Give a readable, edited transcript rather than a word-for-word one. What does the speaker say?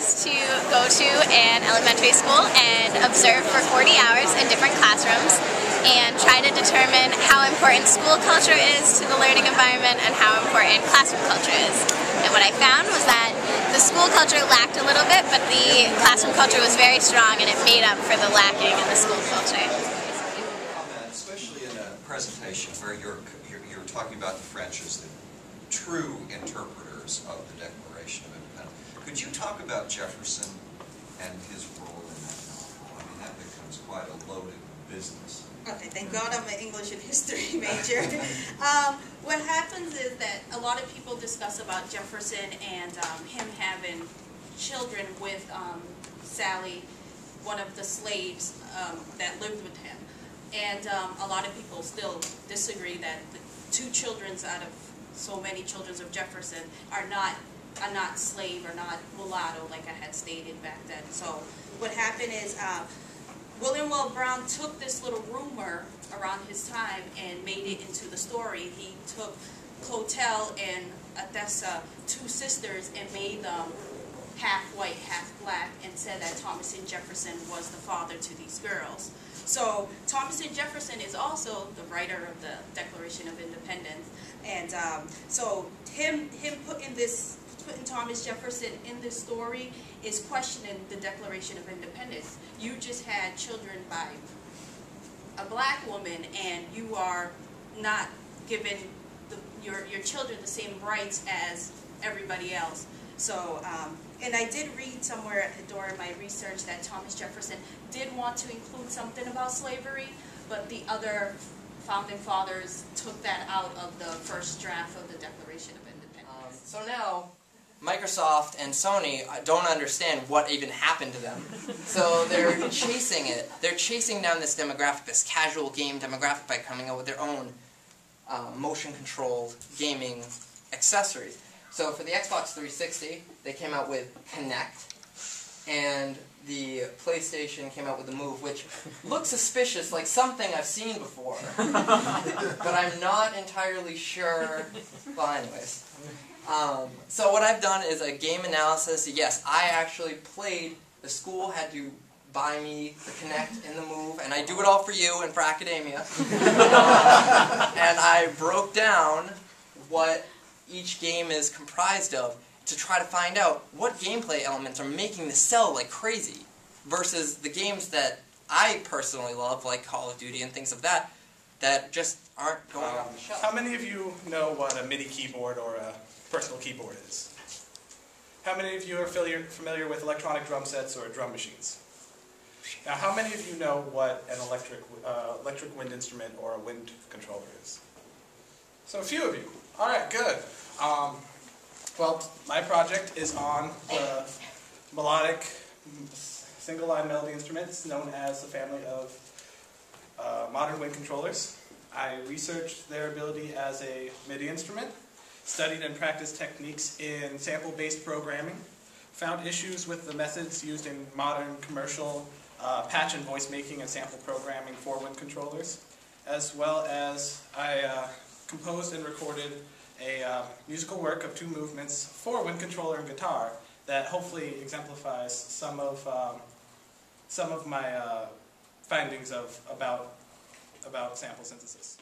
is to go to an elementary school and observe for 40 hours in different classrooms and try to determine how important school culture is to the learning environment and how important classroom culture is. And what I found was that the school culture lacked a little bit, but the classroom culture was very strong and it made up for the lacking in the school culture. Especially in a presentation where you're talking about the French as the true interpreters of the Declaration of Independence. Could you talk about Jefferson and his role in that novel? I mean, that becomes quite a loaded business. Okay, thank God I'm an English and history major. What happens is that a lot of people discuss about Jefferson and him having children with Sally, one of the slaves that lived with him. And a lot of people still disagree that the two children out of so many children of Jefferson are not slave or not mulatto, like I had stated back then. So what happened is William Weld Brown took this little rumor around his time and made it into the story. He took Clotel and Ithaca, two sisters, and made them half white, half black, and said that Thomas and Jefferson was the father to these girls. So Thomas and Jefferson is also the writer of the Declaration of Independence, and so him putting Thomas Jefferson in this story is questioning the Declaration of Independence. You just had children by a black woman, and you are not giving your children the same rights as everybody else. So, and I did read somewhere during my research that Thomas Jefferson did want to include something about slavery, but the other founding fathers took that out of the first draft of the Declaration of Independence. So now, Microsoft and Sony don't understand what even happened to them. So they're chasing it. They're chasing down this demographic, this casual game demographic, by coming out with their own motion-controlled gaming accessories. So for the Xbox 360, they came out with Kinect, and the PlayStation came out with the Move, which looks suspicious, like something I've seen before. But I'm not entirely sure. Well, anyways. So what I've done is a game analysis. Yes, I actually played. The school had to buy me the Kinect and the Move, and I do it all for you and for academia. And I broke down what each game is comprised of to try to find out what gameplay elements are making this sell like crazy versus the games that I personally love, like Call of Duty and things of that just aren't going on the shelf. How many of you know what a MIDI keyboard or a personal keyboard is? How many of you are familiar with electronic drum sets or drum machines? Now, how many of you know what an electric wind instrument or a wind controller is? So a few of you. All right, good. Well, my project is on the melodic single-line melody instruments known as the family of modern wind controllers. I researched their ability as a MIDI instrument, studied and practiced techniques in sample-based programming, found issues with the methods used in modern commercial patch and voice making and sample programming for wind controllers, as well as I composed and recorded a musical work of two movements for wind controller and guitar that hopefully exemplifies some of my findings about sample synthesis.